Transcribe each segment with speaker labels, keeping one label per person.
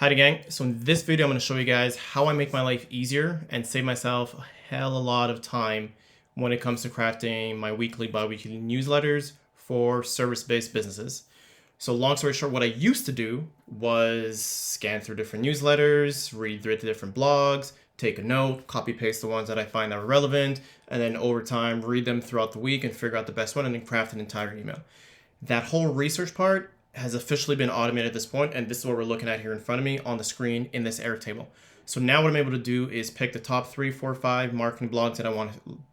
Speaker 1: Howdy gang, so in this video I'm going to show you guys how I make my life easier and save myself a hell of a lot of time when it comes to crafting my weekly, bi-weekly newsletters for service-based businesses. So long story short, what I used to do was scan through different newsletters, read through the different blogs, take a note, copy paste the ones that I find that are relevant, and then over time read them throughout the week and figure out the best one and then craft an entire email. That whole research part has officially been automated at this point, and this is what we're looking at here in front of me on the screen in this Airtable. So now what I'm able to do is pick the top 3, 4, 5 marketing blogs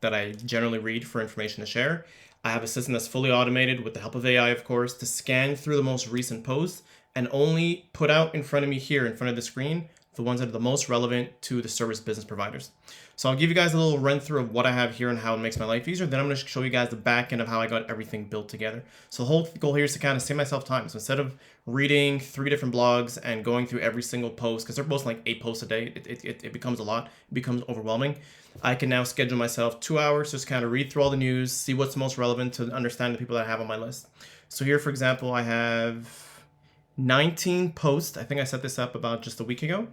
Speaker 1: that I generally read for information to share. I have a system that's fully automated with the help of AI, of course, to scan through the most recent posts and only put out in front of me here in front of the screen the ones that are the most relevant to the service business providers. So I'll give you guys a little run through of what I have here and how it makes my life easier. Then I'm going to show you guys the back end of how I got everything built together. So the whole goal here is to kind of save myself time. So instead of reading 3 different blogs and going through every single post, because they're posting like 8 posts a day, it becomes a lot. It becomes overwhelming. I can now schedule myself 2 hours, just kind of read through all the news, see what's most relevant to understand the people that I have on my list. So here, for example, I have 19 posts. I think I set this up about just a week ago.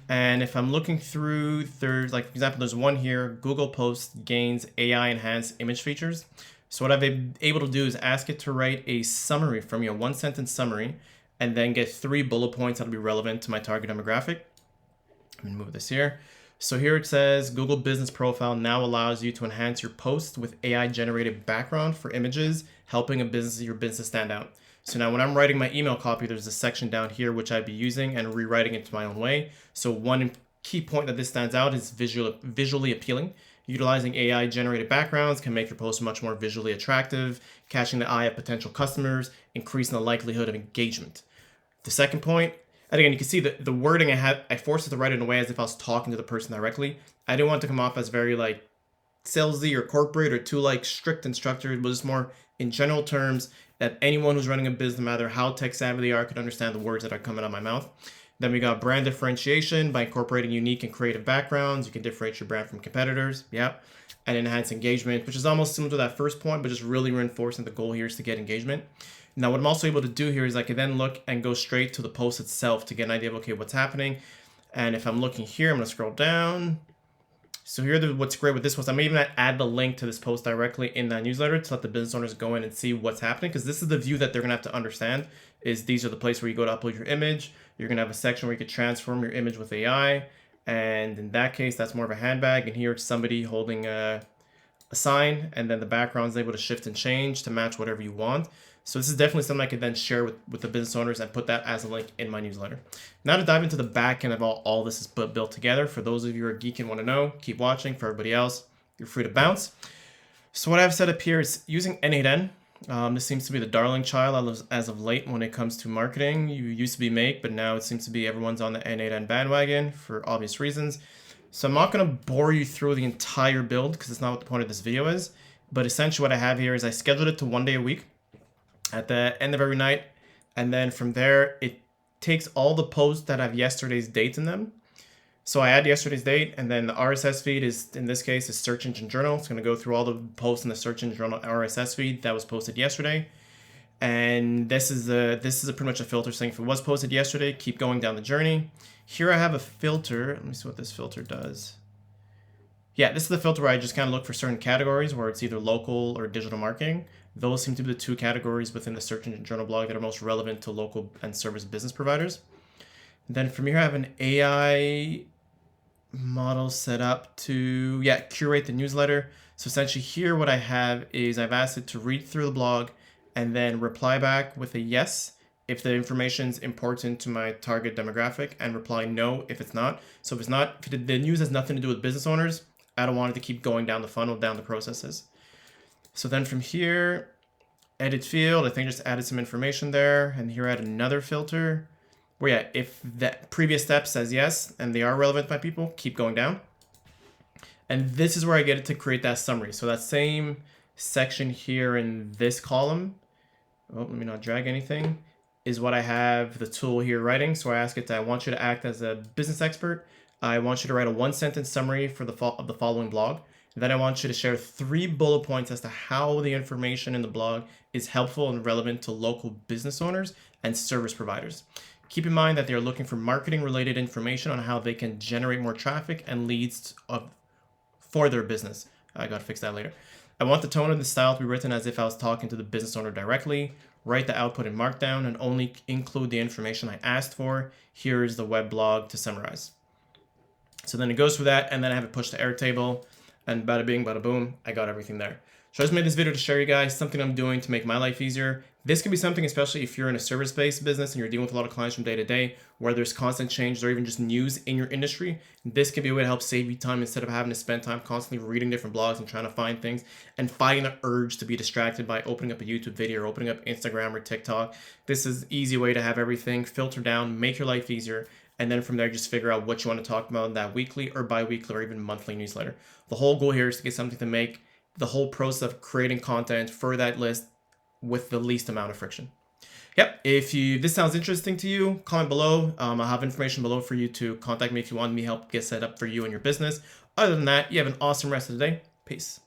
Speaker 1: And if I'm looking through, there's like, for example, there's one here, Google Posts gains AI enhanced image features. So what I've been able to do is ask it to write a summary from you, a 1-sentence summary, and then get 3 bullet points that'll be relevant to my target demographic. Let me move this here. So here it says, Google Business Profile now allows you to enhance your posts with AI generated background for images, helping your business stand out. So now when I'm writing my email copy, there's a section down here which I'd be using and rewriting it to my own way. So one key point that this stands out is visually appealing. Utilizing AI generated backgrounds can make your post much more visually attractive, catching the eye of potential customers, increasing the likelihood of engagement. The second point, and again, you can see the wording I forced it to write it in a way as if I was talking to the person directly. I didn't want it to come off as very like salesy or corporate or too like strict and structured. It was just more in general terms that anyone who's running a business, no matter how tech savvy they are, could understand the words that are coming out of my mouth. Then we got brand differentiation by incorporating unique and creative backgrounds. You can differentiate your brand from competitors. Yep. And enhance engagement, which is almost similar to that first point, but just really reinforcing the goal here is to get engagement. Now, what I'm also able to do here is I can then look and go straight to the post itself to get an idea of, okay, what's happening. And if I'm looking here, I'm going to scroll down. So here, what's great with this post, I'm even going to add the link to this post directly in that newsletter to let the business owners go in and see what's happening, because this is the view that they're going to have to understand. Is these are the place where you go to upload your image. You're going to have a section where you could transform your image with AI. And in that case, that's more of a handbag. And here it's somebody holding a sign, and then the background is able to shift and change to match whatever you want. So this is definitely something I could then share with the business owners and put that as a link in my newsletter. Now to dive into the back end of all this is built together. For those of you who are geek and want to know, keep watching. For everybody else, you're free to bounce. So what I've set up here is using N8N. This seems to be the darling child as of late when it comes to marketing. You used to be Make, but now it seems to be everyone's on the N8N bandwagon for obvious reasons. So I'm not going to bore you through the entire build because it's not what the point of this video is. But essentially what I have here is I scheduled it to 1 day a week at the end of every night. And then from there, it takes all the posts that have yesterday's dates in them. So I add yesterday's date, and then the RSS feed is, in this case, is Search Engine Journal. It's going to go through all the posts in the Search Engine Journal RSS feed that was posted yesterday. And this is pretty much a filter saying if it was posted yesterday, keep going down the journey. Here I have a filter. Let me see what this filter does. Yeah, this is the filter where I just kind of look for certain categories where it's either local or digital marketing. Those seem to be the 2 categories within the Search Engine Journal blog that are most relevant to local and service business providers. And then from here, I have an AI model set up to, curate the newsletter. So essentially here, what I have is I've asked it to read through the blog and then reply back with a yes if the information is important to my target demographic, and reply no if it's not. So if the news has nothing to do with business owners, I don't want it to keep going down the funnel, down the processes. So then from here, edit field, I think I just added some information there. And here I add another filter where, if that previous step says yes and they are relevant to my people, keep going down. And this is where I get it to create that summary. So that same section here in this column, let me not drag anything, is what I have the tool here writing. So I ask it I want you to act as a business expert. I want you to write a 1-sentence summary of the following blog. And then I want you to share 3 bullet points as to how the information in the blog is helpful and relevant to local business owners and service providers. Keep in mind that they're looking for marketing related information on how they can generate more traffic and leads for their business. I gotta fix that later. I want the tone and the style to be written as if I was talking to the business owner directly. Write the output in Markdown and only include the information I asked for. Here's the web blog to summarize. So then it goes through that, and then I have it pushed to Airtable, and bada bing, bada boom, I got everything there. So I just made this video to share you guys something I'm doing to make my life easier. This can be something, especially if you're in a service-based business and you're dealing with a lot of clients from day to day, where there's constant change or even just news in your industry. This can be a way to help save you time instead of having to spend time constantly reading different blogs and trying to find things and fighting the urge to be distracted by opening up a YouTube video or opening up Instagram or TikTok. This is an easy way to have everything filtered down, make your life easier, and then from there, just figure out what you want to talk about in that weekly or bi-weekly or even monthly newsletter. The whole goal here is to get something to make the whole process of creating content for that list with the least amount of friction. Yep, if this sounds interesting to you, comment below. I'll have information below for you to contact me if you want me help get set up for you and your business. Other than that, you have an awesome rest of the day. Peace.